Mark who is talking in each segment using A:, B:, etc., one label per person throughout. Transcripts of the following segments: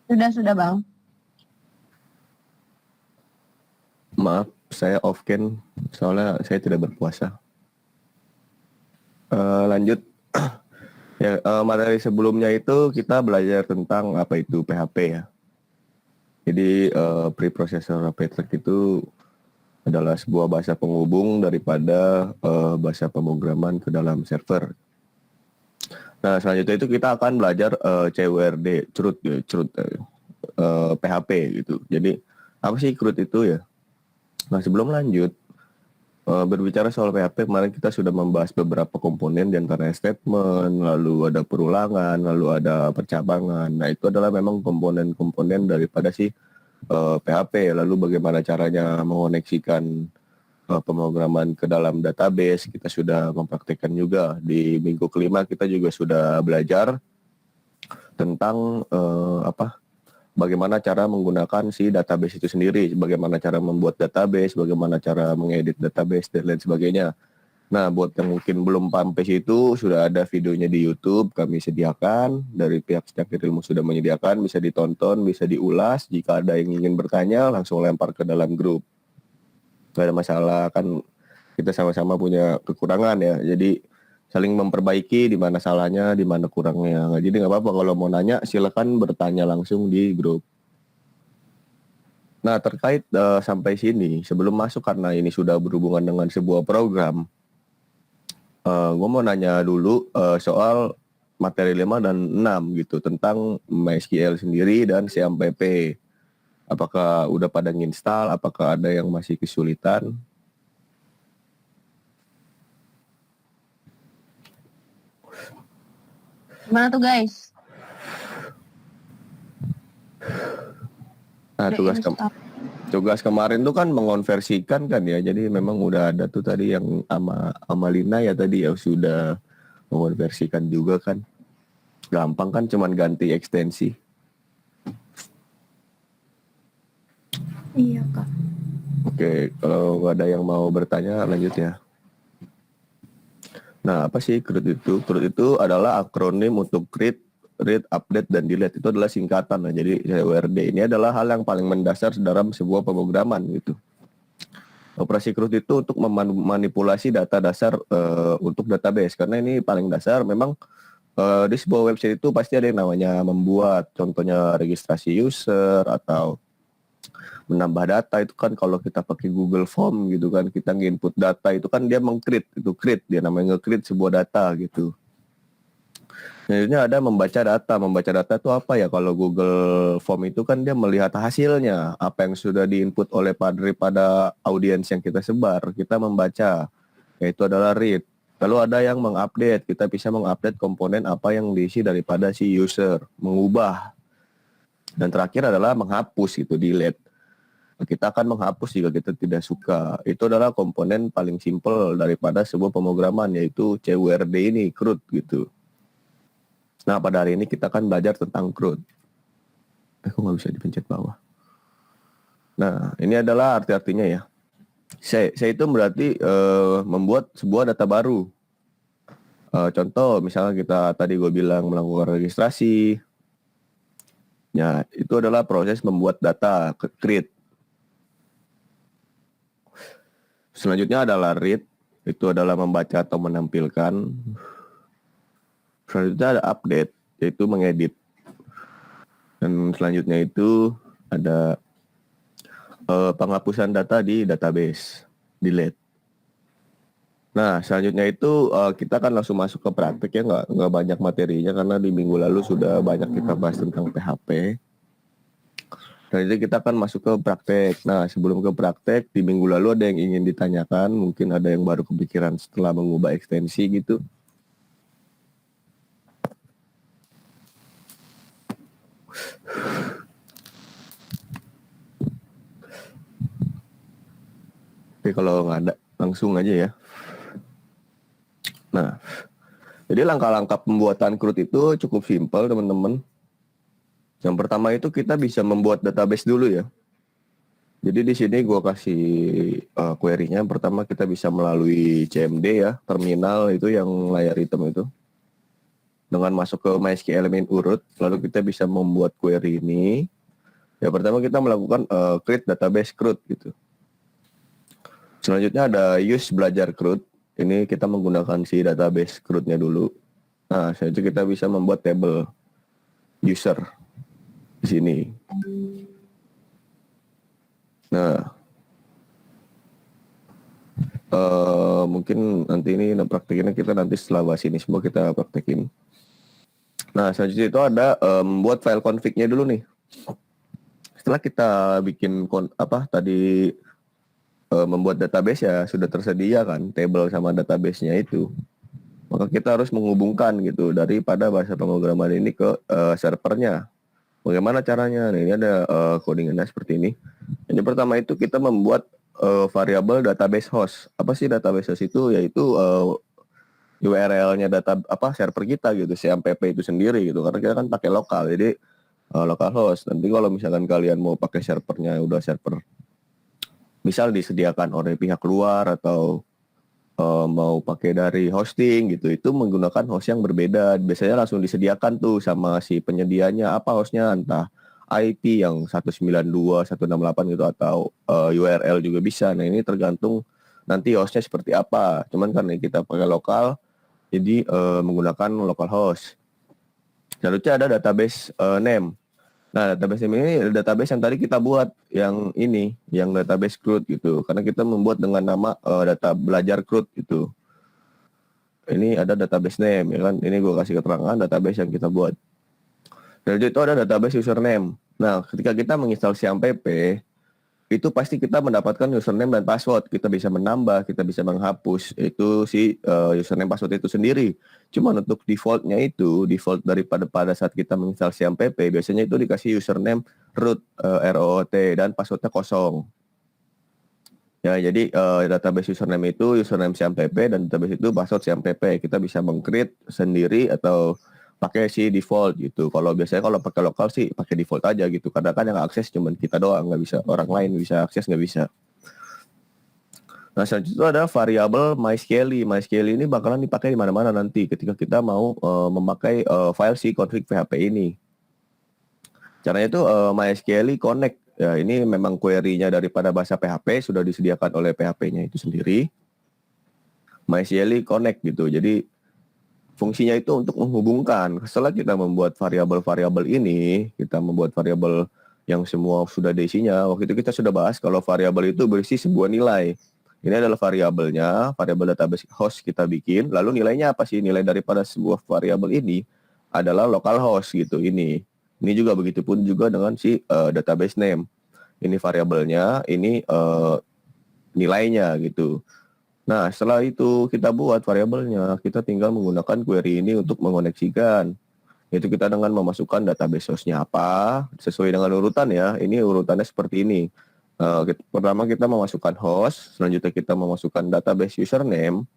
A: Sudah Bang.
B: Maaf, saya off cam soalnya saya tidak berpuasa. Lanjut. Ya, materi sebelumnya itu kita belajar tentang apa itu PHP ya. Jadi preprocessor rapid track itu adalah sebuah bahasa penghubung daripada bahasa pemrograman ke dalam server. Nah, selanjutnya itu kita akan belajar CWRD, CRUD, PHP gitu. Jadi apa sih CRUD itu ya? Nah, sebelum lanjut berbicara soal PHP, kemarin kita sudah membahas beberapa komponen di antaranya statement, lalu ada perulangan, lalu ada percabangan. Nah, itu adalah memang komponen-komponen daripada si PHP. Lalu bagaimana caranya mengoneksikan pemrograman ke dalam database, kita sudah mempraktikkan juga. Di minggu kelima kita juga sudah belajar tentang bagaimana cara menggunakan si database itu sendiri, bagaimana cara membuat database, bagaimana cara mengedit database, dan lain sebagainya. Nah, buat yang mungkin belum paham PACE itu, sudah ada videonya di YouTube, kami sediakan, dari pihak Cakir Ilmu sudah menyediakan, bisa ditonton, bisa diulas, jika ada yang ingin bertanya, langsung lempar ke dalam grup. Gak ada masalah, kan kita sama-sama punya kekurangan ya, jadi saling memperbaiki di mana salahnya, di mana kurangnya. Jadi nggak apa-apa kalau mau nanya, silakan bertanya langsung di grup. Nah, terkait sampai sini, sebelum masuk karena ini sudah berhubungan dengan sebuah program, gue mau nanya dulu soal materi 5 dan 6 gitu, tentang MySQL sendiri dan CMPP. Apakah udah pada nginstal, apakah ada yang masih kesulitan?
A: Gimana tuh guys?
B: Nah, tugas kemarin tuh kan mengonversikan kan ya, jadi memang udah ada tuh tadi yang Amalina ya tadi ya sudah mengonversikan juga kan. Gampang kan, cuman ganti ekstensi.
C: Iya Kak.
B: Oke, kalau nggak ada yang mau bertanya lanjut ya. Nah, apa sih CRUD itu? CRUD itu adalah akronim untuk create, read, update, dan delete. Itu adalah singkatan. Nah, jadi CWRD ini adalah hal yang paling mendasar dalam sebuah pemrograman gitu. Operasi CRUD itu untuk memanipulasi data dasar untuk database. Karena ini paling dasar, memang di sebuah website itu pasti ada yang namanya membuat, contohnya registrasi user atau menambah data. Itu kan kalau kita pakai Google Form gitu kan, kita nginput data itu kan dia meng-create, itu create, dia namanya nge-create sebuah data gitu. Selanjutnya ada membaca data itu apa ya? Kalau Google Form itu kan dia melihat hasilnya, apa yang sudah diinput oleh daripada audiens yang kita sebar, kita membaca, yaitu adalah read. Lalu ada yang mengupdate, kita bisa mengupdate komponen apa yang diisi daripada si user, mengubah. Dan terakhir adalah menghapus, gitu, delete. Kita akan menghapus jika kita tidak suka. Itu adalah komponen paling simpel daripada sebuah pemrograman, yaitu CWRD ini, CRUD gitu. Nah, pada hari ini kita akan belajar tentang CRUD. Kok nggak bisa dipencet bawah? Nah, ini adalah arti-artinya ya. Saya itu berarti membuat sebuah data baru. Contoh, misalnya kita tadi gue bilang melakukan registrasi. Ya, itu adalah proses membuat data, create. Selanjutnya adalah read, itu adalah membaca atau menampilkan. Selanjutnya ada update, yaitu mengedit. Dan selanjutnya itu ada penghapusan data di database, delete. Nah, selanjutnya itu kita kan langsung masuk ke praktek ya, nggak banyak materinya karena di minggu lalu sudah banyak kita bahas tentang PHP. Dan jadi kita akan masuk ke praktek. Nah, sebelum ke praktek, di minggu lalu ada yang ingin ditanyakan, mungkin ada yang baru kepikiran setelah mengubah ekstensi gitu. Oke, kalau nggak ada, langsung aja ya. Nah, jadi langkah-langkah pembuatan CRUD itu cukup simpel, teman-teman. Yang pertama itu kita bisa membuat database dulu ya. Jadi di sini gue kasih query-nya. Pertama kita bisa melalui CMD ya, terminal itu yang layar hitam itu. dengan masuk ke MySQL elemen urut, lalu kita bisa membuat query ini. Ya pertama kita melakukan create database CRUD gitu. Selanjutnya ada use belajar CRUD. Ini kita menggunakan si database CRUD-nya dulu. Nah, selanjutnya kita bisa membuat table user di sini. Nah, mungkin nanti ini praktekinnya kita nanti setelah bahas ini semua kita praktekin. Nah, selanjutnya itu ada membuat file config-nya dulu nih. Setelah kita bikin tadi membuat database ya sudah tersedia kan table sama database-nya itu. Maka kita harus menghubungkan gitu daripada bahasa pemrograman ini ke servernya. Bagaimana caranya? Nah, ini ada codingannya seperti ini. Yang pertama itu kita membuat variabel database host. Apa sih database host itu? Yaitu URL-nya server kita gitu, CMPP itu sendiri gitu. Karena kita kan pakai lokal, jadi local host. Nanti kalau misalkan kalian mau pakai servernya udah server misal disediakan oleh pihak luar atau mau pakai dari hosting gitu, itu menggunakan host yang berbeda. Biasanya langsung disediakan tuh sama si penyedianya, apa hostnya, entah IP yang 192, 168 gitu atau URL juga bisa. Nah ini tergantung nanti hostnya seperti apa. Cuman karena kita pakai lokal, jadi menggunakan localhost. Selanjutnya ada database name. Nah, database ini database yang tadi kita buat, yang ini, yang database CRUD gitu. Karena kita membuat dengan nama data belajar CRUD gitu. Ini ada database name, ya kan? Ini gue kasih keterangan database yang kita buat. Dan itu ada database username. Nah, ketika kita menginstal CMPP, itu pasti kita mendapatkan username dan password. Kita bisa menambah, kita bisa menghapus itu si username password itu sendiri. Cuma untuk defaultnya itu, default daripada pada saat kita menginstal CMPP, biasanya itu dikasih username root, ROOT, dan passwordnya kosong. Ya, jadi database username itu username CMPP dan database itu password CMPP. Kita bisa meng-create sendiri atau pakai si default gitu. Kalau biasanya kalau pakai lokal sih pakai default aja gitu. Karena kan yang akses cuma kita doang, nggak bisa orang lain bisa akses, nggak bisa. Nah, selanjutnya itu ada variabel MySQL. MySQL ini bakalan dipakai di mana-mana nanti ketika kita mau memakai file si config PHP ini. Caranya itu MySQL connect. Ya, ini memang query-nya daripada bahasa PHP sudah disediakan oleh PHP-nya itu sendiri. MySQL connect gitu. Jadi fungsinya itu untuk menghubungkan. Setelah kita membuat variabel-variabel ini, kita membuat variabel yang semua sudah ada isinya. Waktu itu kita sudah bahas kalau variabel itu berisi sebuah nilai. Ini adalah variabelnya, variabel database host kita bikin. Lalu nilainya apa sih? Nilai daripada sebuah variabel ini adalah localhost gitu. Ini juga begitu pun juga dengan si database name. Ini variabelnya, ini nilainya gitu. Nah, setelah itu kita buat variabelnya, kita tinggal menggunakan query ini untuk mengoneksikan. Yaitu kita dengan memasukkan database source-nya apa, sesuai dengan urutan ya. Ini urutannya seperti ini. Pertama kita memasukkan host, selanjutnya kita memasukkan database username,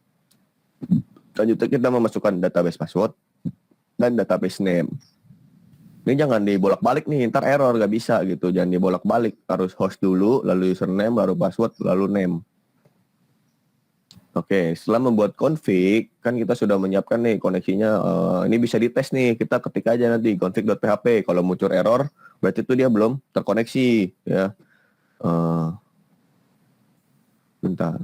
B: selanjutnya kita memasukkan database password, dan database name. Ini jangan dibolak-balik nih, ntar error, gak bisa gitu. Jangan dibolak-balik, harus host dulu, lalu username, baru password, lalu name. Oke, setelah membuat config, kan kita sudah menyiapkan nih koneksinya. Ini bisa dites nih, kita ketik aja nanti config.php. Kalau muncul error, berarti itu dia belum terkoneksi. Ya, bentar.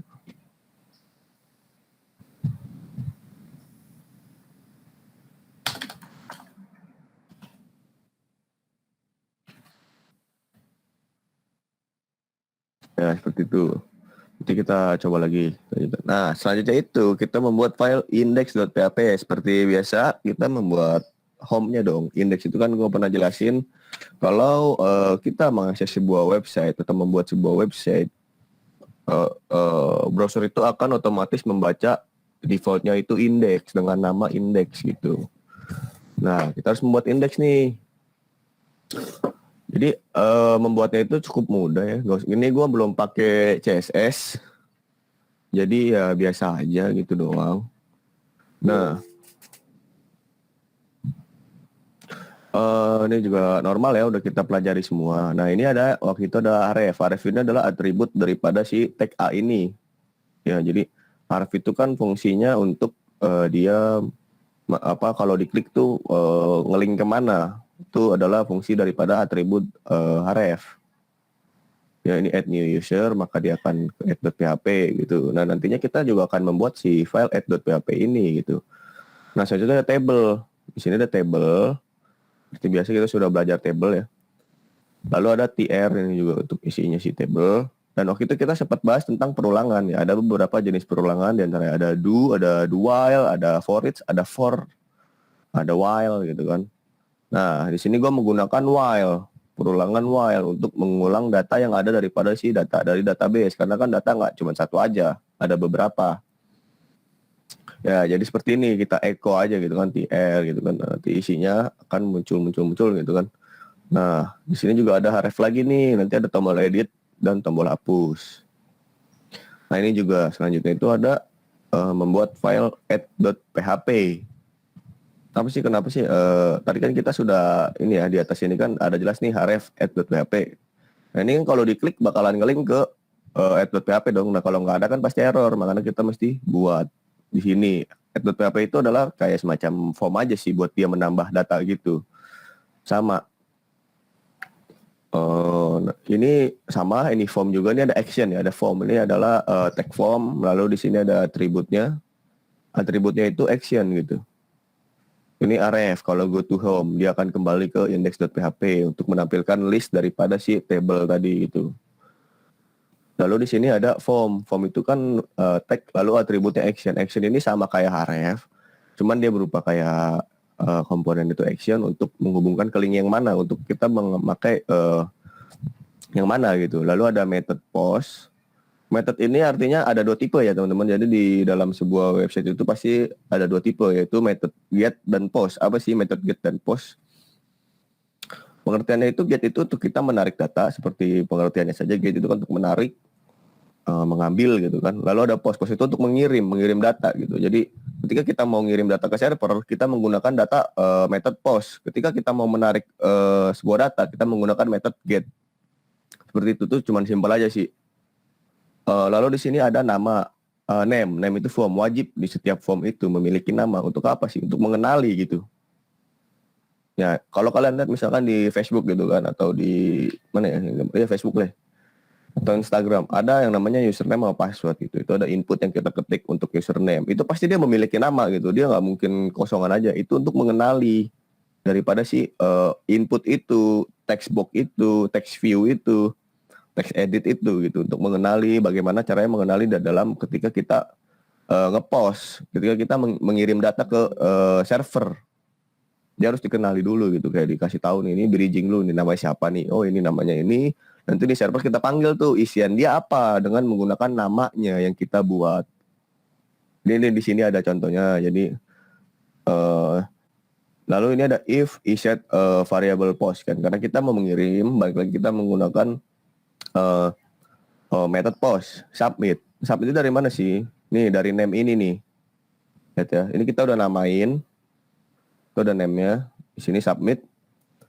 B: Ya, seperti itu. Nanti kita coba lagi. Nah, selanjutnya itu kita membuat file index.php. Seperti biasa, kita membuat home-nya dong. Index itu kan gue pernah jelasin. Kalau kita mengakses sebuah website atau membuat sebuah website, browser itu akan otomatis membaca defaultnya itu index dengan nama index gitu. Nah, kita harus membuat index nih. Jadi membuatnya itu cukup mudah ya. Ini gue belum pakai CSS, jadi ya biasa aja gitu doang. Nah, ini juga normal ya, udah kita pelajari semua. Nah, ini ada waktu itu ada aref. Aref ini adalah atribut daripada si tag A ini. Ya, jadi aref itu kan fungsinya untuk dia Kalau diklik tuh ngelink kemana, itu adalah fungsi daripada atribut href. Ya, ini add new user, maka dia akan ke add.php gitu. Nah, nantinya kita juga akan membuat si file add.php ini gitu. Nah, selanjutnya ada table. Di sini ada table. Seperti biasa kita sudah belajar table ya. Lalu ada tr ini juga untuk isinya si table. Dan waktu itu kita sempat bahas tentang perulangan ya. Ada beberapa jenis perulangan, di antaranya ada do, ada do while, ada for each, ada for, ada while gitu kan. Nah, di sini gue menggunakan while, perulangan while untuk mengulang data yang ada daripada si data dari database. Karena kan data nggak cuma satu aja, ada beberapa. Ya, jadi seperti ini kita echo aja gitu kan, tr gitu kan. Nanti isinya akan muncul gitu kan. Nah, di sini juga ada href lagi nih. Nanti ada tombol edit dan tombol hapus. Nah, ini juga selanjutnya itu ada membuat file add.php. Kenapa sih tadi kan kita sudah ini ya, di atas ini kan ada jelas nih href add.php. Nah, ini kan kalau diklik bakalan ngelink ke add.php dong. Nah, kalau nggak ada kan pasti error, makanya kita mesti buat di sini. Add.php itu adalah kayak semacam form aja sih buat dia menambah data gitu. Sama ini sama, ini form juga, ini ada action ya, ada form. Ini adalah tag form, lalu di sini ada atributnya. Atributnya itu action gitu. Ini href, kalau go to home, dia akan kembali ke index.php untuk menampilkan list daripada si table tadi gitu. Lalu di sini ada form. Form itu kan tag, lalu atributnya action. Action ini sama kayak href, cuman dia berupa kayak komponen itu action untuk menghubungkan ke link yang mana, untuk kita memakai yang mana gitu. Lalu ada method post. Method ini artinya ada dua tipe ya teman-teman. Jadi di dalam sebuah website itu pasti ada dua tipe, yaitu method get dan post. Apa sih method get dan post? Pengertiannya itu get itu untuk kita menarik data, seperti pengertiannya saja. Get itu kan untuk menarik, mengambil gitu kan. Lalu ada post. Post itu untuk mengirim data gitu. Jadi ketika kita mau ngirim data ke server, kita menggunakan data method post. Ketika kita mau menarik sebuah data, kita menggunakan method get. Seperti itu tuh, cuman simpel aja sih. Lalu di sini ada nama, name. Name itu form, wajib di setiap form itu memiliki nama. Untuk apa sih? Untuk mengenali gitu. Ya, kalau kalian lihat misalkan di Facebook gitu kan, atau di mana ya? Facebook lah. Atau Instagram, ada yang namanya username sama password gitu. Itu ada input yang kita ketik untuk username. Itu pasti dia memiliki nama gitu. Dia nggak mungkin kosongan aja. Itu untuk mengenali daripada si input itu, text box itu, text view itu, text edit itu gitu, untuk mengenali bagaimana caranya mengenali dalam ketika kita ngepost, ketika kita mengirim data ke server, dia harus dikenali dulu gitu, kayak dikasih tahu nih, ini bridging lu, ini namanya siapa nih, oh ini namanya ini, nanti di server kita panggil tuh isian dia apa dengan menggunakan namanya yang kita buat. Ini di sini ada contohnya, jadi lalu ini ada if iset variable post kan, karena kita mau mengirim, balik lagi kita menggunakan method post, submit. Submit itu dari mana sih? Nih dari name ini nih. Lihat ya, ini kita udah namain. Itu udah name-nya. Di sini submit.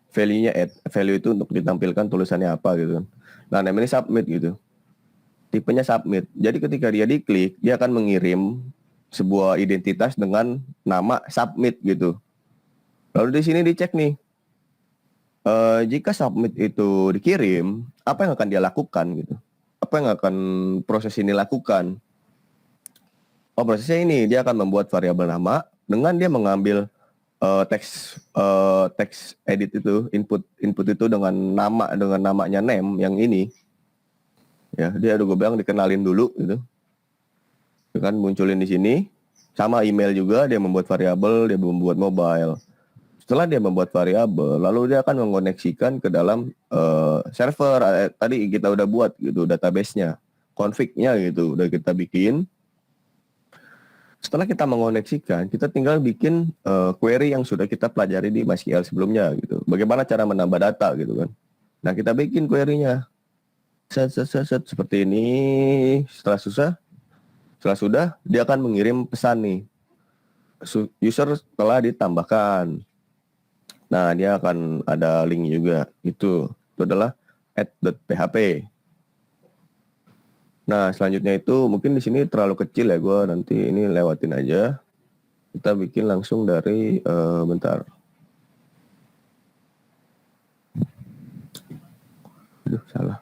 B: Value-nya add. Value itu untuk ditampilkan tulisannya apa gitu. Nah, name ini submit gitu. Tipenya submit. Jadi ketika dia diklik, dia akan mengirim sebuah identitas dengan nama submit gitu. Lalu di sini dicek nih. Jika submit itu dikirim, apa yang akan dia lakukan gitu? Apa yang akan proses ini lakukan? Oh, prosesnya ini, dia akan membuat variabel nama dengan dia mengambil teks edit itu, input itu dengan namanya name yang ini. Ya, dia udah gue bilang dikenalin dulu gitu. Kan munculin di sini. Sama email juga, dia membuat variabel, dia membuat mobile. Setelah dia membuat variabel, lalu dia akan mengoneksikan ke dalam server. Tadi kita udah buat gitu database-nya, config-nya gitu, udah kita bikin. Setelah kita mengoneksikan, kita tinggal bikin query yang sudah kita pelajari di MySQL sebelumnya gitu. Bagaimana cara menambah data gitu kan. Nah, kita bikin query-nya. Seperti ini. Setelah sudah, dia akan mengirim pesan nih. User telah ditambahkan. Nah, dia akan ada link juga. Itu adalah add.php. Nah, selanjutnya itu mungkin di sini terlalu kecil ya, gue nanti ini lewatin aja. Kita bikin langsung dari bentar. Aduh, salah.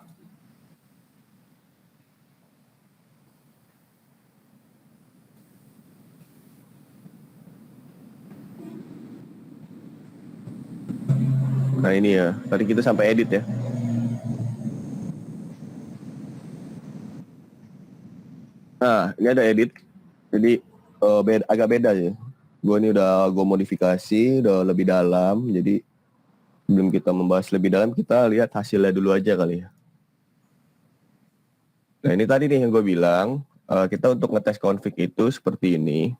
B: Nah ini ya, tadi kita sampai edit ya. Nah ini ada edit, jadi agak beda ya. Gue ini udah gue modifikasi, udah lebih dalam. Jadi sebelum kita membahas lebih dalam, kita lihat hasilnya dulu aja kali ya. Nah ini tadi nih yang gue bilang, kita untuk ngetes config itu seperti ini.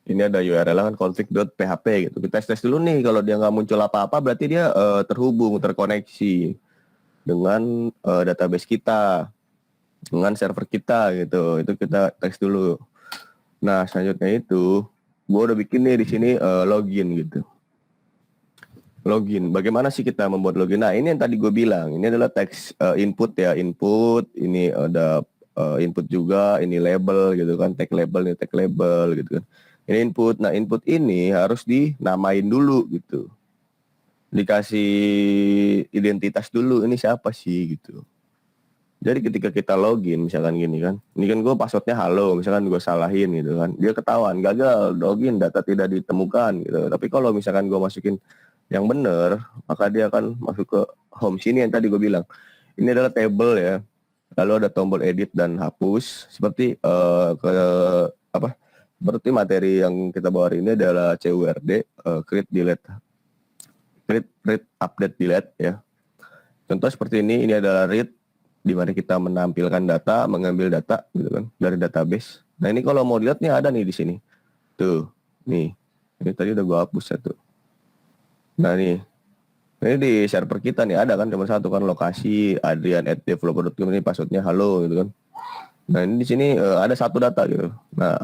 B: Ini ada URL kan config.php gitu. Kita tes dulu nih, kalau dia nggak muncul apa-apa berarti dia terhubung, terkoneksi dengan database kita, dengan server kita gitu. Itu kita tes dulu. Nah selanjutnya itu, gue udah bikin nih di sini login gitu. Login. Bagaimana sih kita membuat login? Nah ini yang tadi gue bilang. Ini adalah teks input ya, input. Ini ada input juga. Ini label gitu kan, tag label, ini tag label gitu kan. Ini input. Nah input ini harus dinamain dulu gitu. Dikasih identitas dulu. Ini siapa sih gitu. Jadi ketika kita login misalkan gini kan, ini kan gue passwordnya halo, misalkan gue salahin gitu kan, dia ketahuan gagal login, data tidak ditemukan gitu. Tapi kalau misalkan gue masukin yang benar, maka dia akan masuk ke home sini yang tadi gue bilang. Ini adalah table ya, lalu ada tombol edit dan hapus. Seperti ke apa? Berarti materi yang kita bawa hari ini adalah CURD, create delete, create update delete ya. Contoh seperti ini adalah read, di mana kita menampilkan data, mengambil data gitu kan dari database. Nah ini kalau mau dilihat nih ada nih di sini. Tuh, nih. Ini tadi udah gua hapus satu. Nah nih. Ini di server kita nih ada kan cuma satu kan, lokasi adrian@developer.com, ini passwordnya halo gitu kan. Nah ini di sini ada satu data gitu. Nah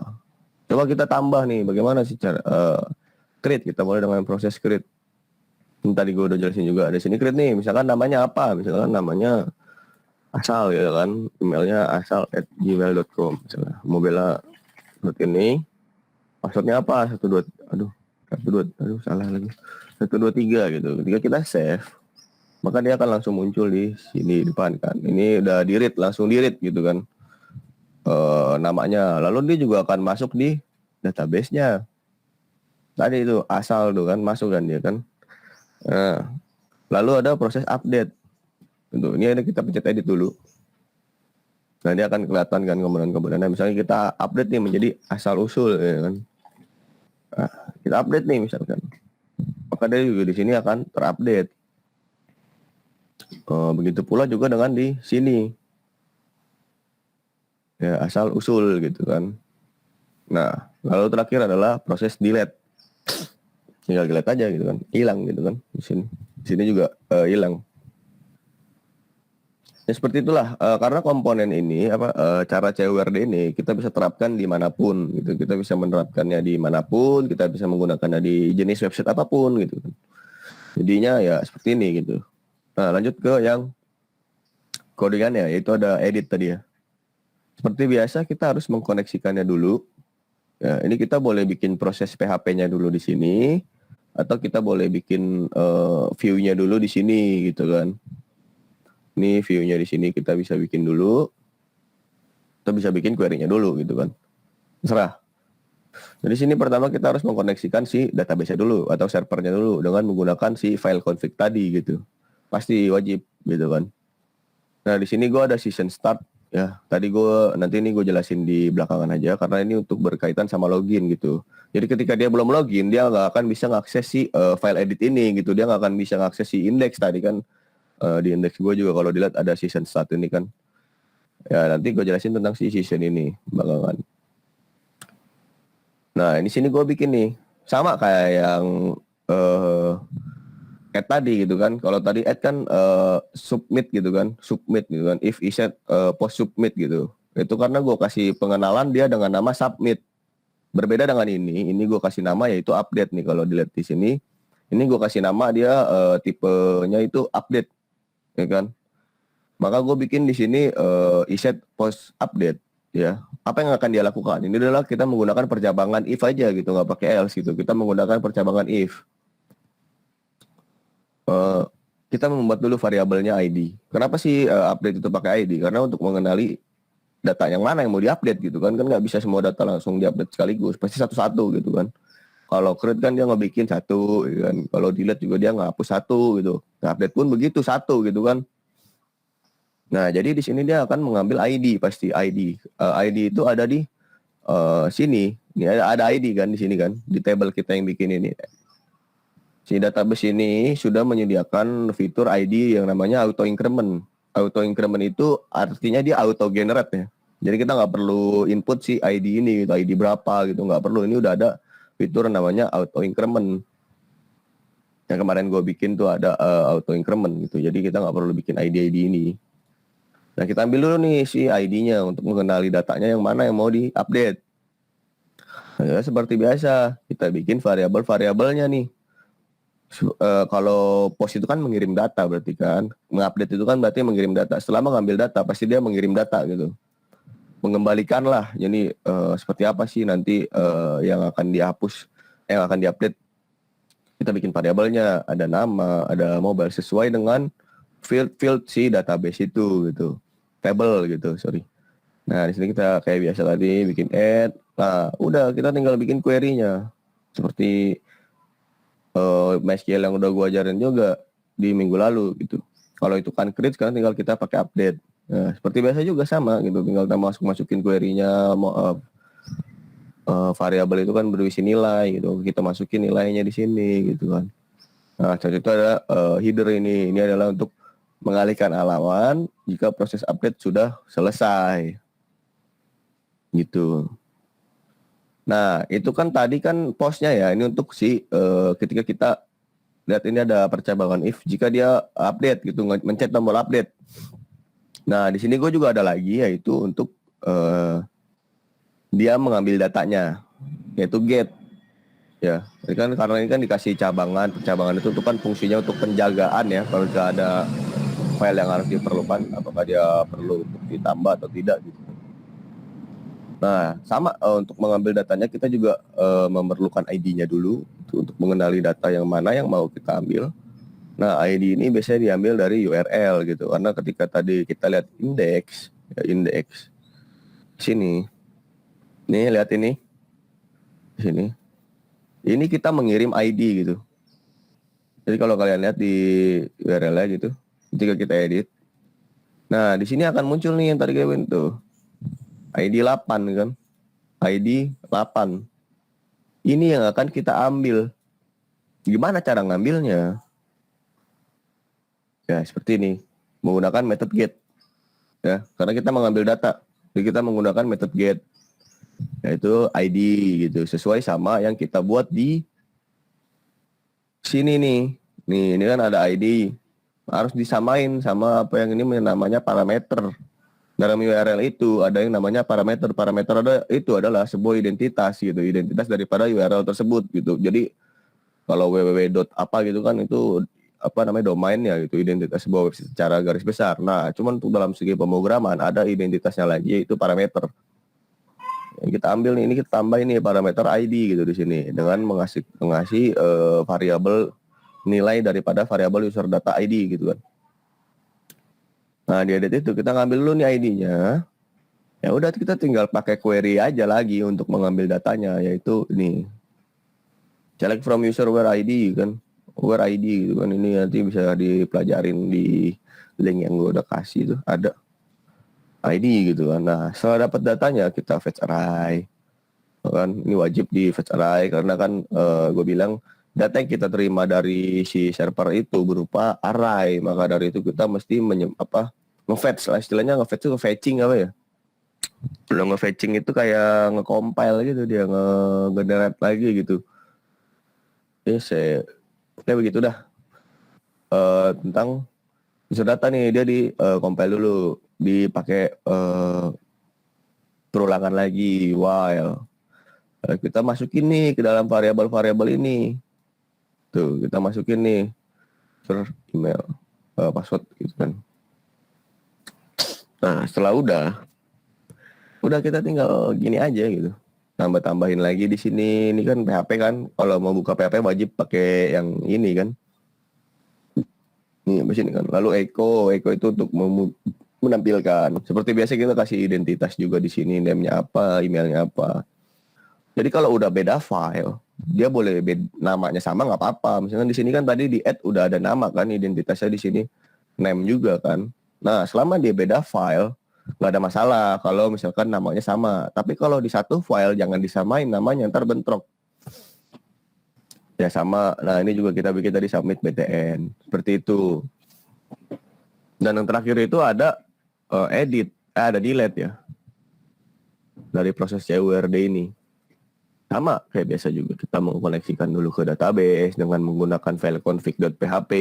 B: coba kita tambah nih, bagaimana sih cara create. Kita mulai dengan proses create. Ini tadi gue udah jelasin juga. Di sini create nih, misalkan namanya apa? Misalkan namanya asal ya kan, emailnya asal@gmail.com misalnya, mau bela ini, passwordnya apa, 12, aduh salah lagi, 123 gitu. Ketika kita save, maka dia akan langsung muncul di sini depan kan. Ini udah di read, langsung di read gitu kan namanya. Lalu dia juga akan masuk di database-nya tadi itu, asal tuh kan, masuk kan dia kan. Nah, lalu ada proses update gitu. Ini ada, kita pencet edit dulu. Nah dia akan kelihatan kan komponen-komponennya. Misalnya kita update nih menjadi asal usul ya kan. Nah, kita update nih misalkan. Maka dia juga di sini akan terupdate. Begitu pula juga dengan di sini. Ya asal usul gitu kan. Nah lalu terakhir adalah proses delete. Tinggal delete aja gitu kan. Hilang gitu kan di sini. Di sini juga hilang. Ya seperti itulah, karena komponen ini cara CURD ini kita bisa terapkan dimanapun gitu. Kita bisa menerapkannya dimanapun, kita bisa menggunakannya di jenis website apapun gitu. Jadinya ya seperti ini gitu. Nah lanjut ke yang codingannya, yaitu ada edit tadi ya. Seperti biasa kita harus mengkoneksikannya dulu. Ya, ini kita boleh bikin proses PHP-nya dulu di sini, atau kita boleh bikin view-nya dulu di sini gitu kan. Ini view-nya di sini kita bisa bikin dulu. Kita bisa bikin query-nya dulu gitu kan. Terserah. Jadi sini pertama kita harus mengkoneksikan si database-nya dulu atau servernya dulu dengan menggunakan si file config tadi gitu. Pasti wajib gitu kan. Nah, di sini gue ada session start ya. Tadi nanti ini gue jelasin di belakangan aja karena ini untuk berkaitan sama login gitu. Jadi ketika dia belum login, dia nggak akan bisa ngakses si file edit ini gitu. Dia nggak akan bisa ngakses si index tadi kan. Di index gue juga kalau dilihat ada season start ini kan. Ya nanti gue jelasin tentang si season ini belakangan. Nah ini sini gue bikin nih sama kayak yang add tadi gitu kan. Kalau tadi add kan submit gitu kan, submit gitu kan. If is set post submit gitu. Itu karena gue kasih pengenalan dia dengan nama submit. Berbeda dengan ini gue kasih nama yaitu update nih. Kalau dilihat di sini, ini gue kasih nama dia tipenya itu update. Ya kan, maka gue bikin di sini iset post update. ya, apa yang akan dia lakukan? Ini adalah kita menggunakan percabangan if aja gitu, nggak pakai else gitu. Kita menggunakan percabangan if. Eh, kita membuat dulu variabelnya ID. Kenapa sih update itu pakai ID? Karena untuk mengenali data yang mana yang mau diupdate gitu kan nggak bisa semua data langsung diupdate sekaligus, pasti satu-satu gitu kan. Kalau create kan dia ngebikin satu gitu kan. Kalau delete juga dia ngapus satu gitu. Nah, update pun begitu satu gitu kan. Nah, jadi di sini dia akan mengambil ID pasti ID. ID itu ada di sini. Ini ada ID kan di sini kan di table kita yang bikin ini. Si database ini sudah menyediakan fitur ID yang namanya auto increment. Auto increment itu artinya dia auto generate ya. Jadi kita nggak perlu input si ID ini, gitu, ID berapa gitu, nggak perlu. Ini udah ada fitur namanya auto increment. Yang kemarin gue bikin tuh ada auto increment gitu. Jadi kita nggak perlu bikin ID ini. Nah kita ambil dulu nih si ID-nya untuk mengenali datanya yang mana yang mau di-update. Nah, ya, seperti biasa kita bikin variabel-variabelnya nih. Kalau post itu kan mengirim data berarti kan, mengupdate itu kan berarti mengirim data. Setelah mengambil data pasti dia mengirim data gitu, mengembalikan lah. Jadi seperti apa sih nanti yang akan dihapus, yang akan diupdate. Kita bikin variabelnya, ada nama, ada mobile sesuai dengan field si database itu gitu, table gitu, sorry. Nah di sini kita kayak biasa tadi bikin add. Nah udah kita tinggal bikin query-nya seperti MySQL yang udah gua ajarin juga di minggu lalu gitu. Kalau itu kan create, sekarang tinggal kita pakai update. Nah, seperti biasa juga sama gitu, tinggal kita masukin query-nya, variabel itu kan berisi nilai gitu. Kita masukin nilainya di sini gitu kan. Nah, contoh itu ada header ini. Ini adalah untuk mengalihkan halaman jika proses update sudah selesai. Gitu. Nah, itu kan tadi kan postnya ya. Ini untuk si ketika kita lihat ini ada percabangan if jika dia update gitu, mencet tombol update. Nah, di sini gue juga ada lagi yaitu untuk dia mengambil datanya, yaitu get. Ya, ini kan karena ini kan dikasih cabangan, percabangan itu kan fungsinya untuk penjagaan ya. Kalau tidak ada file yang harus diperlukan, apakah dia perlu untuk ditambah atau tidak gitu. Nah, sama untuk mengambil datanya kita juga memerlukan ID-nya dulu untuk mengenali data yang mana yang mau kita ambil. Nah, ID ini biasanya diambil dari URL gitu. Karena ketika tadi kita lihat indeks, ya indeks sini. Nih, lihat ini. Di sini. Ini kita mengirim ID gitu. Jadi kalau kalian lihat di URL-nya gitu, ketika kita edit. Nah, di sini akan muncul nih yang tadi Kevin tuh. ID 8 kan. ID 8. Ini yang akan kita ambil. Gimana cara ngambilnya? Ya, seperti ini. Menggunakan method get. Ya, karena kita mengambil data. Jadi kita menggunakan method get. Yaitu ID gitu, sesuai sama yang kita buat di sini nih. Nih, ini kan ada ID. Harus disamain sama apa yang ini namanya parameter. Dalam URL itu ada yang namanya parameter. Parameter itu adalah sebuah identitas gitu, identitas daripada URL tersebut gitu. Jadi kalau www. apa gitu kan itu apa namanya domainnya gitu, identitas sebuah website secara garis besar. Nah, cuman untuk dalam segi pemrograman ada identitasnya lagi yaitu parameter. Yang kita ambil nih, ini kita tambah ini parameter ID gitu di sini dengan mengasih variabel nilai daripada variabel user data ID gitu kan. Nah, di edit itu kita ngambil dulu nih ID-nya. Ya udah kita tinggal pakai query aja lagi untuk mengambil datanya, yaitu ini. Select from user where ID kan. Where ID gitu kan, ini nanti bisa dipelajarin di link yang gue udah kasih tuh, ada ID gitu kan. Nah, setelah dapat datanya kita fetch array. Kan ini wajib di fetch array karena kan gue bilang data yang kita terima dari si server itu berupa array, maka dari itu kita mesti nge-fetch lah, istilahnya nge-fetch itu fetching apa ya? Kalau nge-fetching itu kayak nge-compile gitu, dia nge-generate lagi gitu. Kayak begitu dah. Tentang user data nih, dia di compile dulu, dipakai perulangan lagi while. Kita masukin nih ke dalam variabel-variabel ini. Tuh, kita masukin nih email, password gitu kan. Nah, setelah udah Udah kita tinggal gini aja gitu. Tambah-tambahin lagi di sini. Ini kan PHP kan. Kalau mau buka PHP wajib pakai yang ini kan. Ini di sini kan. Lalu Eko itu untuk menampilkan. Seperti biasa kita kasih identitas juga di sini, name-nya apa, emailnya apa. Jadi kalau udah beda file, dia boleh namanya sama nggak apa-apa. Misalkan di sini kan tadi di add udah ada nama kan, identitasnya di sini name juga kan. Nah, selama dia beda file, nggak ada masalah kalau misalkan namanya sama. Tapi kalau di satu file jangan disamain namanya, ntar bentrok. Ya sama. Nah, ini juga kita bikin tadi submit BTN. Seperti itu. Dan yang terakhir itu ada edit, ada delete ya. Dari proses CWRD ini. Sama kayak biasa juga, kita mengkoneksikan dulu ke database dengan menggunakan file config.php.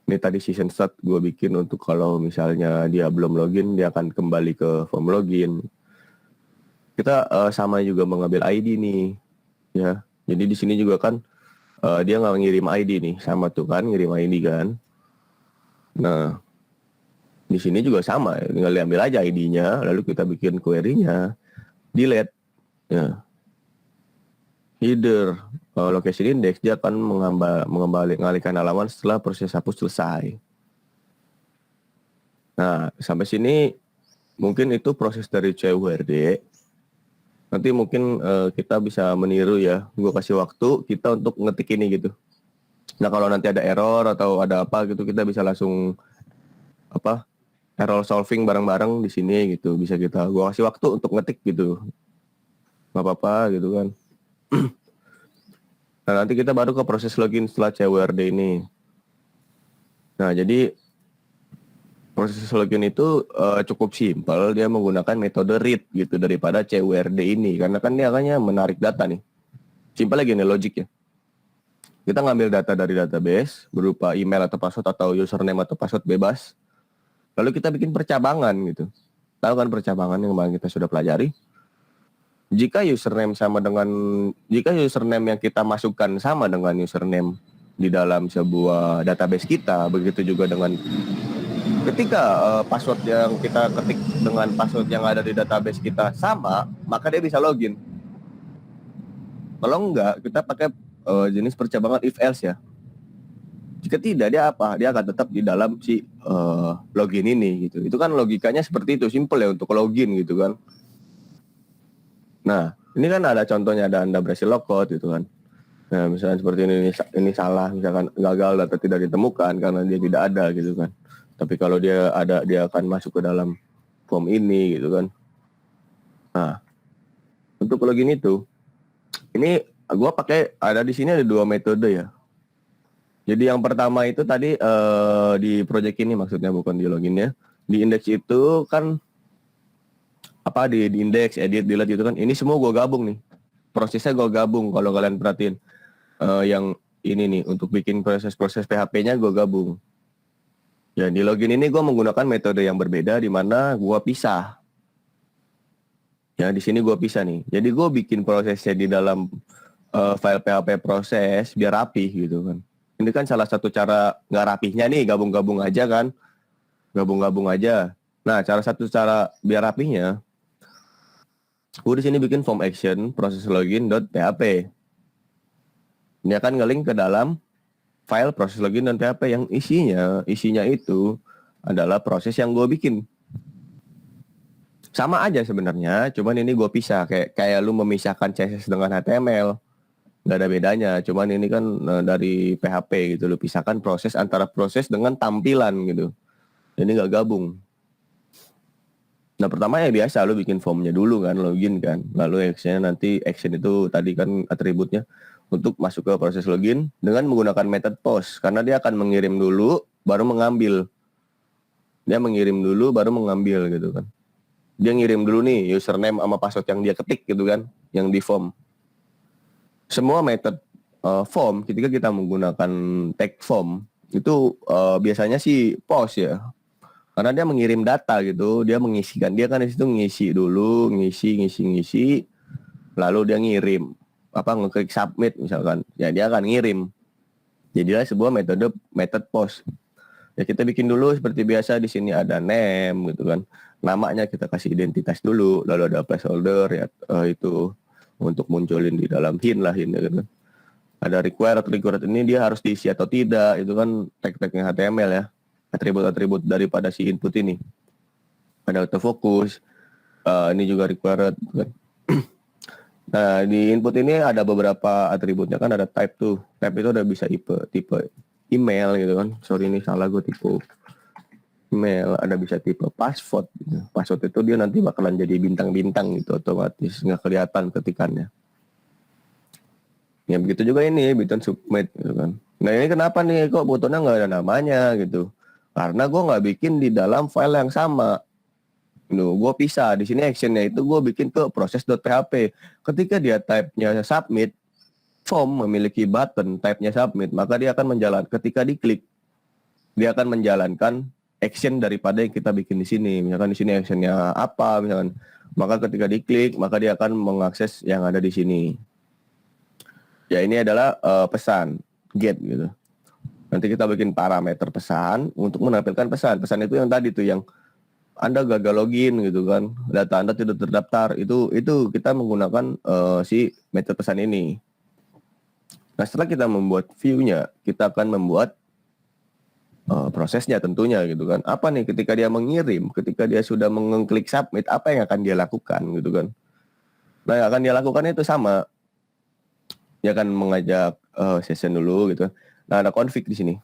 B: Ini tadi season start gue bikin untuk kalau misalnya dia belum login, dia akan kembali ke form login. Kita sama juga mengambil ID nih, ya. Jadi di sini juga kan dia nggak ngirim ID nih, sama tuh kan ngirim ID kan. Nah, di sini juga sama, tinggal diambil aja ID-nya, lalu kita bikin query-nya, delete, ya. Header location index, dia akan mengalihkan halaman setelah proses hapus selesai. Nah, sampai sini mungkin itu proses dari CWRD. Nanti mungkin kita bisa meniru ya. Gue kasih waktu kita untuk ngetik ini gitu. Nah, kalau nanti ada error atau ada apa gitu, kita bisa langsung error solving bareng-bareng di sini gitu. Bisa gue kasih waktu untuk ngetik gitu. Nggak apa-apa gitu kan. Nah, nanti kita baru ke proses login setelah CWRD ini. Nah, jadi proses login itu cukup simpel. Dia menggunakan metode read gitu daripada CWRD ini. Karena kan dia akannya menarik data nih. Simpel lagi nih logiknya. Kita ngambil data dari database berupa email atau password atau username atau password bebas. Lalu kita bikin percabangan gitu. Tahu kan percabangan yang kemarin kita sudah pelajari? Jika username yang kita masukkan sama dengan username di dalam sebuah database kita, begitu juga dengan ketika password yang kita ketik dengan password yang ada di database kita sama, maka dia bisa login. Kalau enggak, kita pakai jenis percabangan if else ya. Jika tidak, dia akan tetap di dalam si login ini gitu. Itu kan logikanya seperti itu, simple ya untuk login gitu kan. Nah, ini kan ada contohnya, ada Anda berhasil logout gitu kan. Nah, misalnya seperti ini salah, misalkan gagal data tidak ditemukan karena dia tidak ada gitu kan. Tapi kalau dia ada, dia akan masuk ke dalam form ini gitu kan. Nah, untuk login itu, ini gua pakai ada di sini ada 2 metode ya. Jadi yang pertama itu tadi di project ini maksudnya bukan di loginnya. Di index itu kan di index, edit, delete itu kan, ini semua gue gabung nih. Prosesnya gue gabung kalau kalian perhatiin. Yang ini nih, untuk bikin proses-proses PHP-nya gue gabung. Ya, di login ini gue menggunakan metode yang berbeda di mana gue pisah. Ya, di sini gue pisah nih. Jadi gue bikin prosesnya di dalam file PHP proses biar rapih gitu kan. Ini kan salah satu cara nggak rapihnya nih, gabung-gabung aja kan. Gabung-gabung aja. Nah, satu cara biar rapihnya, gue di sini bikin form action proses login.php. Ini akan nge-link ke dalam file proses login dan PHP yang isinya itu adalah proses yang gue bikin. Sama aja sebenarnya, cuman ini gue pisah kayak lu memisahkan CSS dengan HTML. Nggak ada bedanya, cuman ini kan dari PHP gitu, lu pisahkan proses antara proses dengan tampilan gitu. Ini nggak gabung. Nah, pertama ya biasa lu bikin formnya dulu kan, login kan. Lalu actionnya nanti, action itu tadi kan atributnya untuk masuk ke proses login dengan menggunakan method post. Karena dia akan mengirim dulu, baru mengambil. Dia mengirim dulu, baru mengambil gitu kan. Dia ngirim dulu nih username sama password yang dia ketik gitu kan, yang di form. Semua method form, ketika kita menggunakan tag form, itu biasanya sih post ya. Karena dia mengirim data gitu, dia mengisikan, dia kan di situ ngisi dulu, ngisi, lalu dia ngirim, ngeklik submit misalkan, ya dia akan ngirim. Jadilah sebuah method post. Ya kita bikin dulu seperti biasa. Di sini ada name gitu kan. Namanya kita kasih identitas dulu, lalu ada placeholder ya, itu untuk munculin di dalam hint lah hint gitu. Ada required ini dia harus diisi atau tidak, itu kan tag-tagnya HTML ya, atribut-atribut daripada si input ini. Ada autofocus, ini juga required kan. Nah di input ini ada beberapa atributnya kan, ada type tuh, type itu udah bisa tipe email gitu kan. Sorry ini salah gue tipe email, ada bisa tipe password gitu. Password itu dia nanti bakalan jadi bintang-bintang gitu, otomatis nggak kelihatan ketikannya. Ya begitu juga ini button submit gitu kan. Nah ini kenapa nih kok buttonnya nggak ada namanya gitu? Karena gue nggak bikin di dalam file yang sama. Gue pisah di sini actionnya itu gue bikin ke proses.php. Ketika dia type-nya submit, form memiliki button type-nya submit, maka dia akan menjalankan. Ketika diklik, dia akan menjalankan action daripada yang kita bikin di sini. Misalkan di sini actionnya apa, misalkan. Maka ketika diklik, maka dia akan mengakses yang ada di sini. Ya ini adalah pesan get gitu. Nanti kita bikin parameter pesan untuk menampilkan pesan. Pesan itu yang tadi tuh yang Anda gagal login gitu kan, data Anda tidak terdaftar. Itu kita menggunakan si method pesan ini. Nah setelah kita membuat view-nya, kita akan membuat prosesnya tentunya gitu kan. Apa nih ketika dia mengirim, ketika dia sudah mengklik submit, apa yang akan dia lakukan gitu kan. Nah yang akan dia lakukan itu sama. Dia akan mengajak session dulu gitu. Nah ada config di sini.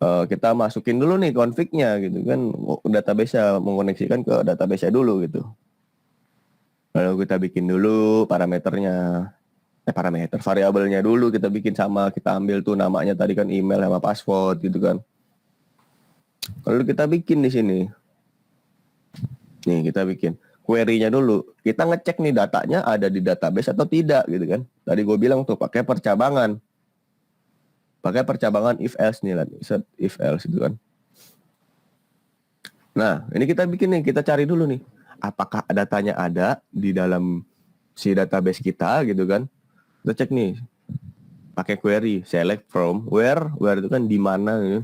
B: Kita masukin dulu nih config-nya gitu kan, database-nya, mengoneksikan ke database-nya dulu gitu. Lalu kita bikin dulu parameternya, parameter variabelnya dulu kita bikin sama, kita ambil tuh namanya tadi kan email sama password gitu kan. Lalu kita bikin di sini. Nih kita bikin query-nya dulu. Kita ngecek nih datanya ada di database atau tidak gitu kan. Tadi gue bilang tuh pakai percabangan. Pakai percabangan if else nih lah, if else itu kan. Nah, ini kita bikin nih, kita cari dulu nih. Apakah datanya ada di dalam si database kita gitu kan. Kita cek nih. Pakai query, select from where itu kan di mana gitu.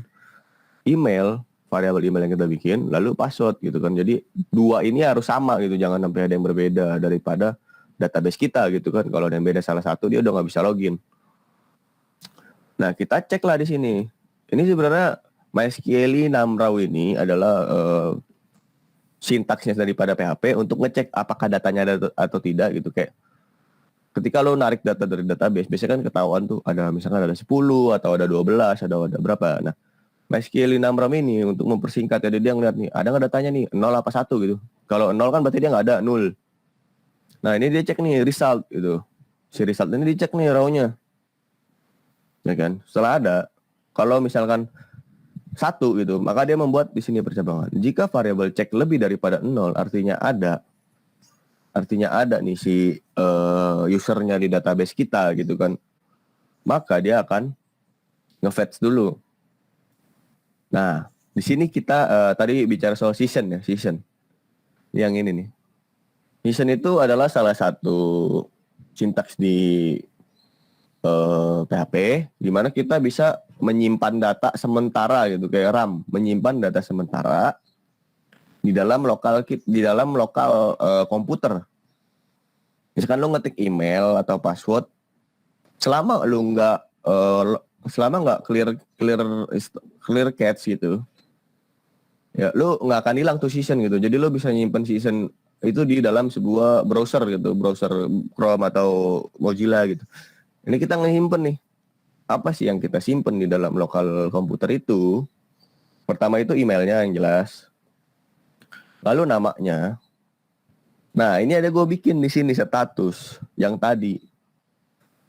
B: Email, variabel email yang kita bikin, lalu password gitu kan. Jadi dua ini harus sama gitu, jangan sampai ada yang berbeda daripada database kita gitu kan. Kalau ada yang beda salah satu, dia udah nggak bisa login. Nah, kita cek lah di sini. Ini sebenarnya MySQL Namraw ini adalah sintaksnya daripada PHP untuk ngecek apakah datanya ada atau tidak gitu. Kayak ketika lo narik data dari database, biasanya kan ketahuan tuh ada misalkan ada 10 atau ada 12, ada berapa. Nah, MySQL Namraw ini untuk mempersingkat, jadi dia ngeliat nih, ada nggak datanya nih, 0 apa 1 gitu. Kalau 0 kan berarti dia nggak ada, 0. Nah, ini dia cek nih result gitu. Si result ini dicek nih raw-nya. Ya kan? Setelah ada, kalau misalkan 1 gitu, maka dia membuat di sini percabangan. Jika variabel cek lebih daripada 0, artinya ada nih si usernya di database kita gitu kan. Maka dia akan nge-fetch dulu. Nah, di sini kita tadi bicara soal season ya, season. Yang ini nih. Season itu adalah salah satu sintaks di PHP, di mana kita bisa menyimpan data sementara gitu, kayak RAM, menyimpan data sementara di dalam lokal komputer. Misalkan lu ngetik email atau password, selama lu nggak clear cache gitu, ya lu nggak akan hilang tuh season gitu. Jadi lu bisa nyimpan season itu di dalam sebuah browser gitu, browser Chrome atau Mozilla gitu. Ini kita ngesimpen nih. Apa sih yang kita simpen di dalam lokal komputer itu? Pertama itu emailnya yang jelas. Lalu namanya. Nah, ini ada gue bikin di sini status yang tadi.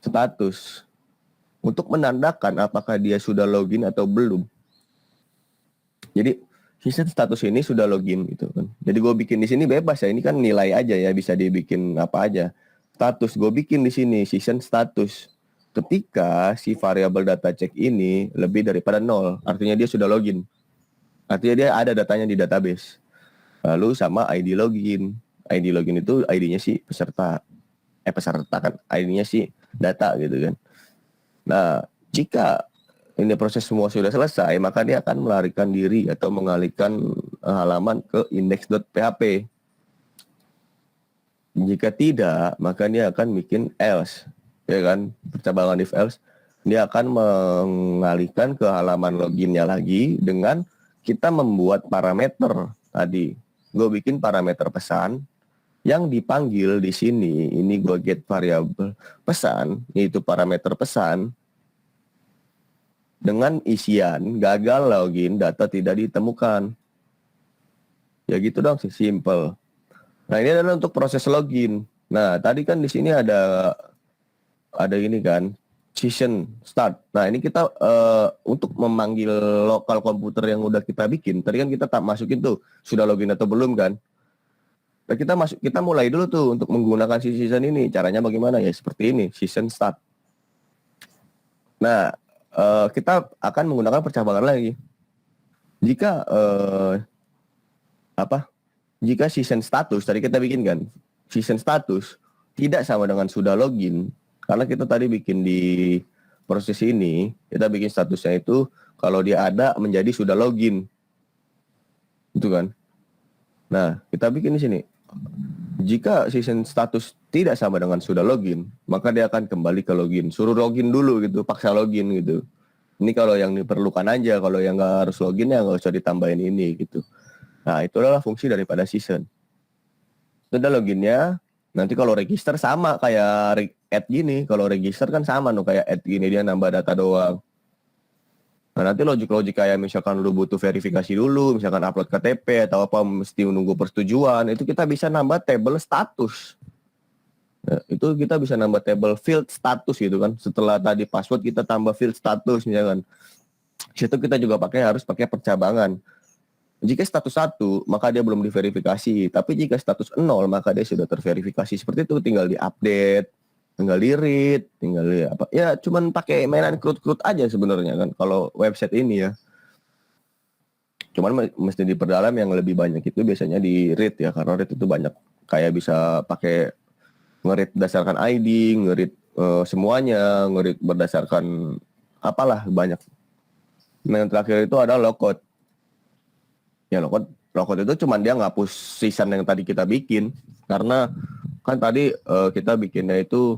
B: Status untuk menandakan apakah dia sudah login atau belum. Jadi season status ini sudah login gitu kan. Jadi gue bikin di sini bebas ya. Ini kan nilai aja ya, bisa dibikin apa aja. Status gue bikin di sini season status. Ketika si variabel data check ini lebih daripada 0, artinya dia sudah login. Artinya dia ada datanya di database. Lalu sama ID login. ID login itu ID-nya si peserta. Peserta kan, ID-nya si data gitu kan. Nah, jika ini proses semua sudah selesai, maka dia akan melarikan diri atau mengalihkan halaman ke index.php. Jika tidak, maka dia akan bikin else, ya kan? Percabangan if else, dia akan mengalihkan ke halaman loginnya lagi dengan kita membuat parameter tadi. Gue bikin parameter pesan yang dipanggil di sini. Ini gue get variabel pesan, yaitu parameter pesan dengan isian gagal login, data tidak ditemukan. Ya gitu dong sih, simple. Nah, ini adalah untuk proses login. Nah, tadi kan di sini ada ini kan, session start. Nah, ini kita untuk memanggil lokal komputer yang udah kita bikin. Tadi kan kita tak masukin tuh sudah login atau belum kan. Nah, kita mulai dulu tuh untuk menggunakan si session ini. Caranya bagaimana ya? Seperti ini, session start. Nah, kita akan menggunakan percabangan lagi. Jika jika season status tadi kita bikin kan, season status tidak sama dengan sudah login, karena kita tadi bikin di proses ini, kita bikin statusnya itu kalau dia ada menjadi sudah login. Itu kan. Nah, kita bikin di sini. Jika season status tidak sama dengan sudah login, maka dia akan kembali ke login. Suruh login dulu gitu, paksa login gitu. Ini kalau yang diperlukan aja, kalau yang nggak harus login ya nggak usah ditambahin ini gitu. Nah, itu adalah fungsi daripada season. Itu udah loginnya. Nanti kalau register sama kayak add gini. Kalau register kan sama no kayak add gini, dia nambah data doang. Nah, nanti logik kayak misalkan lu butuh verifikasi dulu, misalkan upload KTP atau apa mesti menunggu persetujuan, itu kita bisa nambah table status. Nah, itu kita bisa nambah table field status gitu kan. Setelah tadi password kita tambah field status misalkan. Situ kita juga harus pakai percabangan. Jika status 1, maka dia belum diverifikasi. Tapi jika status 0, maka dia sudah terverifikasi. Seperti itu, tinggal di-update, tinggal di-read, tinggal apa. Ya, cuman pakai mainan krut-krut aja sebenarnya kan kalau website ini ya. Cuman mesti diperdalam, yang lebih banyak itu biasanya di-read ya, karena read itu banyak. Kayak bisa pakai nge-read berdasarkan ID, nge-read semuanya, nge-read berdasarkan apalah banyak. Nah, yang terakhir itu ada lockout. Ya lockout itu cuman dia ngapus season yang tadi kita bikin, karena kan tadi kita bikinnya itu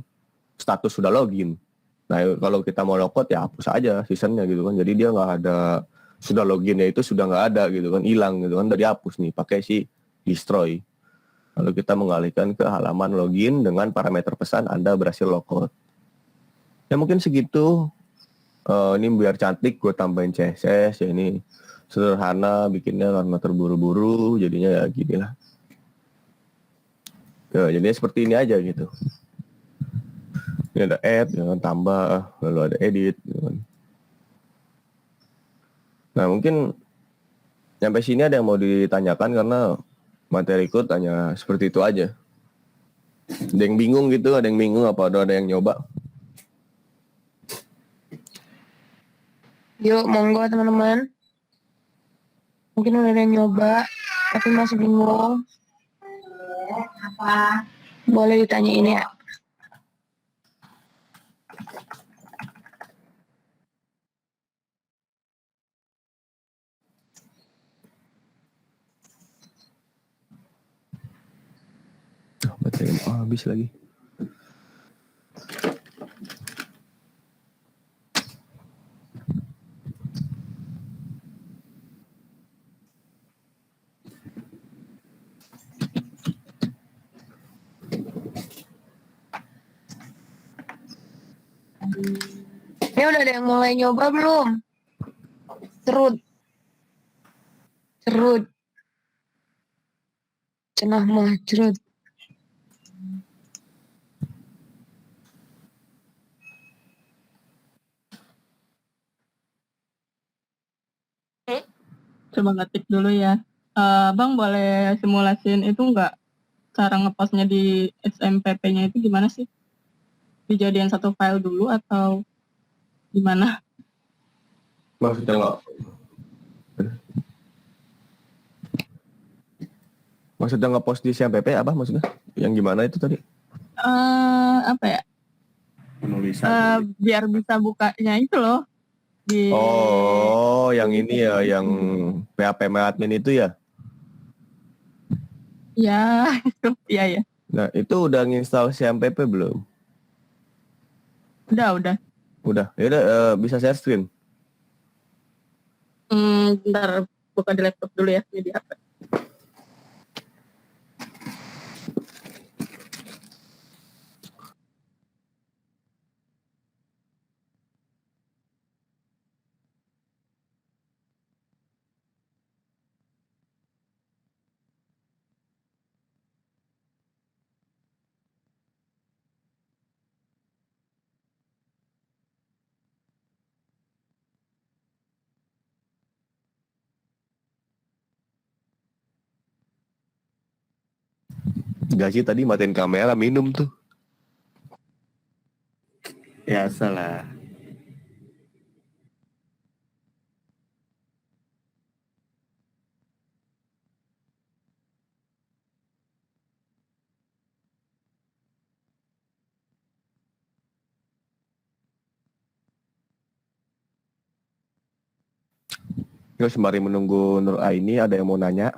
B: status sudah login. Nah, kalau kita mau lockout ya hapus aja seasonnya gitu kan. Jadi dia nggak ada sudah loginnya, itu sudah nggak ada gitu kan, hilang gitu kan, dari hapus nih pakai si destroy. Lalu kita mengalihkan ke halaman login dengan parameter pesan Anda berhasil lockout. Ya mungkin segitu. Ini biar cantik gue tambahin CSS ya, ini sederhana bikinnya karena terburu-buru, jadinya ya gini lah. Ya, jadinya seperti ini aja gitu. Ini ada add, jangan tambah, lalu ada edit. Gitu kan. Nah mungkin sampai sini ada yang mau ditanyakan, karena materiku tanya seperti itu aja. Ada yang bingung gitu, ada yang bingung apa ada yang nyoba?
A: Yuk, monggo teman-teman. Mungkin udah ada yang nyoba, tapi masih bingung. Apa? Boleh ditanyain ya.
B: Baterai habis lagi.
A: Ini udah ada yang mulai nyoba belum? Cerut. Cenah mah cerut.
C: Coba ngetik dulu ya. Bang boleh simulasiin itu nggak? Cara ngepostnya di XMPP-nya itu gimana sih? Dijadiin satu file dulu atau gimana?
B: Maksudnya nggak? Maksudnya nge-post di CMPP apa maksudnya? Yang gimana itu tadi?
C: Apa ya?
B: Penulisan.
C: Biar bisa bukanya itu loh. di
B: Oh, yang ini ya, yang PHP admin itu ya.
C: ya itu iya ya.
B: Nah, itu udah nginstal CMPP belum?
C: Udah.
B: Udah. Ya udah, bisa share screen.
C: Bentar buka di laptop dulu ya, ini di HP.
B: Gaji tadi matiin kamera minum tuh. Ya salah. Terus sembari menunggu Nur Aini, ada yang mau nanya.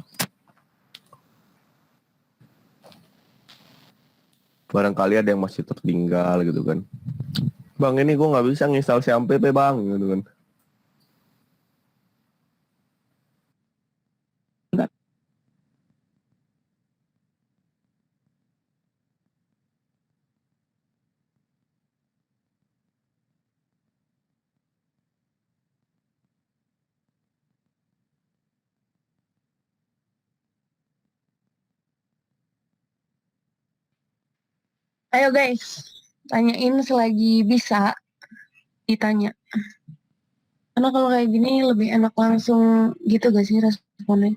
B: Barangkali ada yang masih tertinggal gitu kan. Bang, ini gue nggak bisa nginstal CMPP bang, gitu kan.
A: Ayo guys, tanyain selagi bisa ditanya. Karena kalau kayak gini lebih enak langsung gitu gak sih responnya?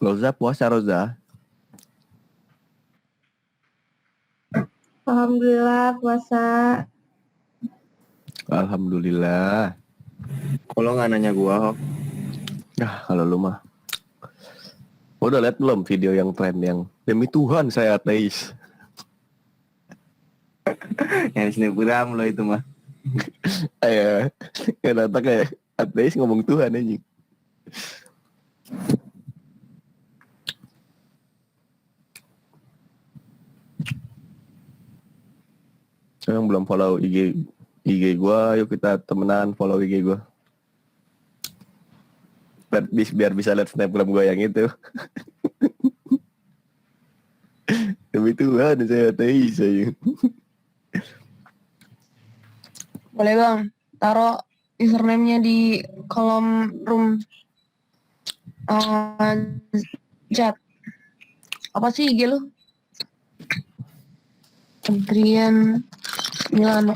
B: Roza puasa Roza.
D: Alhamdulillah puasa.
B: Alhamdulillah. Kalau nggak nanya gua, nah kalau lu mah. Udah liat belum video yang tren yang demi Tuhan saya ateis?
E: Yang snapgram lo itu mah.
B: Ayo, kenapa kayak ateis ngomong Tuhan aja. Yang belum follow IG gua, yuk kita temenan follow IG gua. Biar bisa lihat snapgram gua yang itu. Demi Tuhan saya ateis aja.
A: Boleh bang, taruh username-nya di kolom room chat. Apa sih IG lu? Adrian Milano.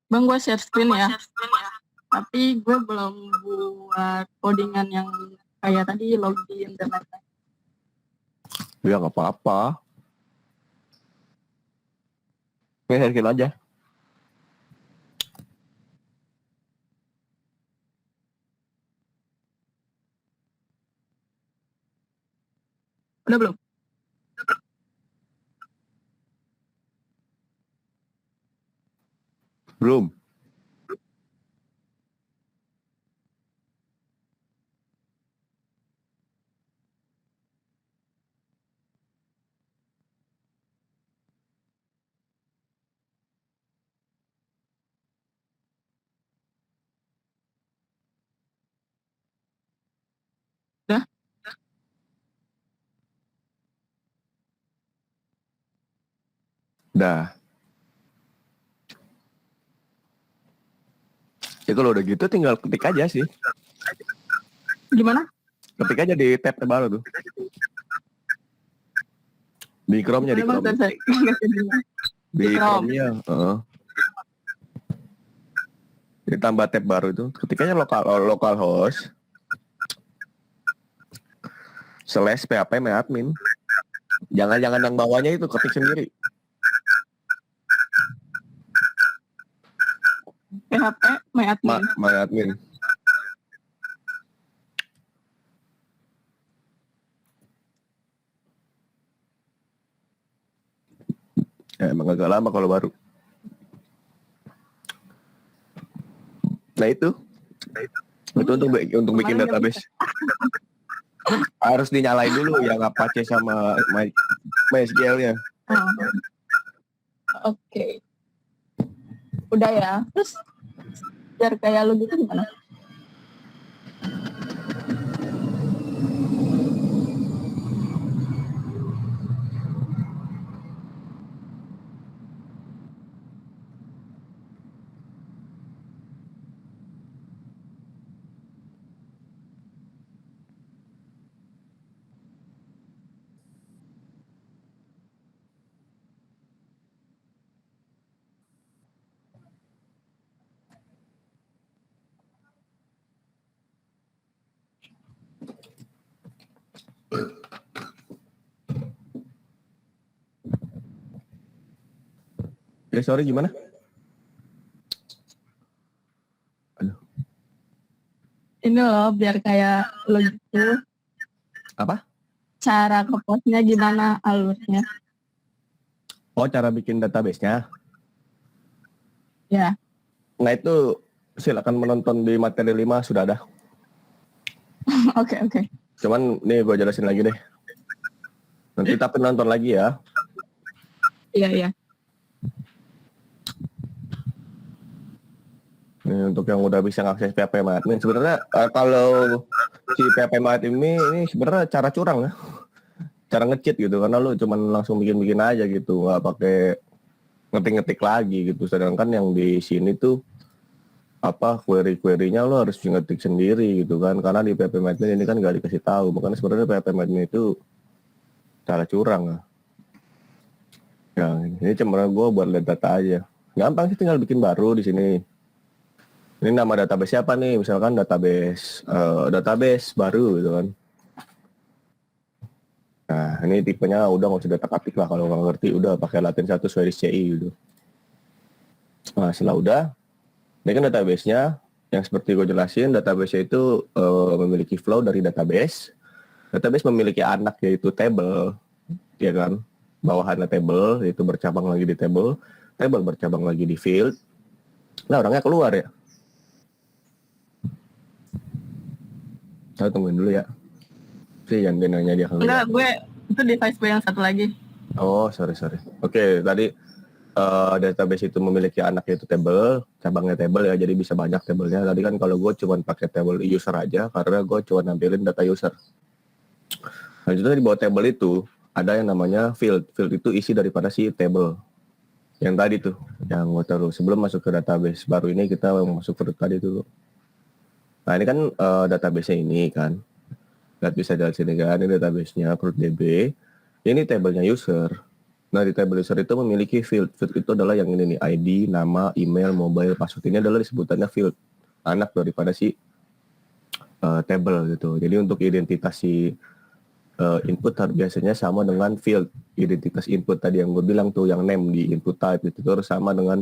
C: Bang, gue share screen ya. Tapi gue belum buat codingan yang kayak tadi login dan lain-lain.
B: Ya nggak apa-apa. Ngehakin aja.
C: Udah belum?
B: Belum.
C: Udah?
B: Dah. Ya kalau udah gitu tinggal ketik aja sih.
C: Gimana?
B: Ketik aja di tab baru tuh. Di Chrome-nya, di
C: Emang
B: Chrome.
C: saya
B: Di
C: Chrome.
B: Chrome-nya. Ditambah tab baru itu. Ketik aja localhost /php myadmin. Jangan yang bawahnya itu ketik sendiri.
C: PHP myadmin.
B: myadmin. Ya, emang agak lama kalau baru. Nah itu untuk bikin
C: Kemarin
B: database. Harus dinyalain dulu yang Apache sama MySQL-nya.
C: Oke. Udah ya. Terus biar kayak lu gitu gimana?
B: Ya sorry gimana? Aduh.
C: Ini loh biar kayak lu gitu.
B: Apa?
C: Cara ke-postnya gimana alurnya?
B: Oh, cara bikin database-nya.
C: Ya.
B: Nah itu silakan menonton di materi 5 sudah ada.
C: Oke.
B: Cuman nih gue jelasin lagi deh. Nanti tapi nonton lagi ya.
C: Iya.
B: Ini untuk yang udah bisa ngakses PHP myadmin. Sebenarnya kalau si PHP myadmin ini sebenarnya cara curang ya. Cara nge-cheat gitu karena lu cuman langsung bikin aja gitu, nggak pakai ngetik lagi gitu. Sedangkan yang di sini tuh query-nya lo harus ngetik sendiri gitu kan, karena di PHP myadmin ini kan nggak dikasih tahu. Makanya sebenarnya PHP myadmin itu cara curang ya. Ini cuma gue buat lihat data aja. Gampang sih, tinggal bikin baru di sini. Ini nama database siapa nih? Misalkan database baru gitu kan. Nah, ini tipenya udah nggak usah data-ketik lah, kalau nggak ngerti udah pakai Latin 1 Swedish CI gitu. Nah, setelah udah, ini kan database-nya yang seperti gue jelasin, database itu memiliki flow dari database. Database memiliki anak yaitu table, ya kan? Bawahannya table, yaitu bercabang lagi di table bercabang lagi di field. Nah, orangnya keluar ya. Saya tungguin dulu ya. Sih yang nanya dia keluar.
C: Enggak, gue itu device gue yang satu lagi.
B: Oh, sorry. Oke, tadi database itu memiliki anak yaitu table, cabangnya table ya, jadi bisa banyak tablenya. Tadi kan kalau gue cuma pakai table user aja, karena gue cuma nampilin data user. Lanjutnya di bawah table itu ada yang namanya field. Field itu isi daripada si table. Yang tadi tuh, yang gue taruh. Sebelum masuk ke database baru ini, kita masuk ke tadi dulu. Nah, ini kan database-nya ini kan. Lihat bisa dari sini kan, ini database-nya ProDB. Ini table-nya user. Nah, di table user itu memiliki field. Field itu adalah yang ini nih, ID, nama, email, mobile, password. Ini adalah disebutannya field. Anak daripada si table gitu. Jadi untuk identitas si input biasanya sama dengan field. Identitas input tadi yang gue bilang tuh, yang name di input type itu harus sama dengan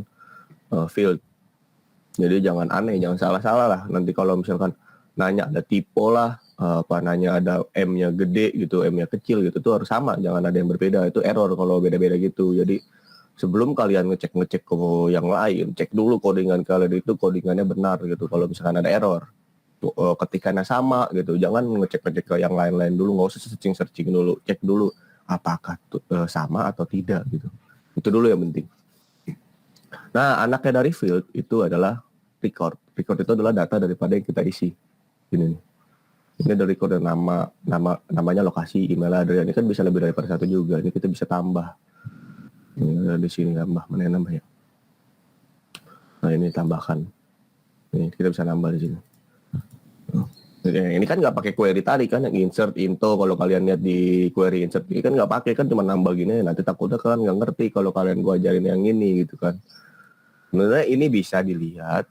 B: field. Jadi jangan aneh, jangan salah-salah lah. Nanti kalau misalkan nanya ada typo lah, nanya ada M-nya gede gitu, M-nya kecil gitu, tuh harus sama, jangan ada yang berbeda. Itu error kalau beda-beda gitu. Jadi sebelum kalian ngecek ke yang lain, cek dulu codingan kalian itu codingannya benar gitu. Kalau misalkan ada error, ketikannya sama gitu, jangan ngecek ke yang lain-lain dulu, nggak usah searching dulu, cek dulu apakah sama atau tidak gitu. Itu dulu yang penting. Nah, anaknya dari field itu adalah record. Record itu adalah data daripada yang kita isi. Ini ada record dan namanya, lokasi, email address. Ini kan bisa lebih daripada satu juga. Ini kita bisa tambah. Ini ada di sini nambah, mana yang nambah ya? Nah, ini tambahkan. Ini kita bisa nambah di sini. Ya, ini kan nggak pakai query tadi kan, yang insert into. Kalau kalian lihat di query insert ini kan nggak pakai, kan cuma nambah gini. Nanti takutnya kalian nggak ngerti kalau kalian gua ajarin yang ini gitu kan. Sebenarnya ini bisa dilihat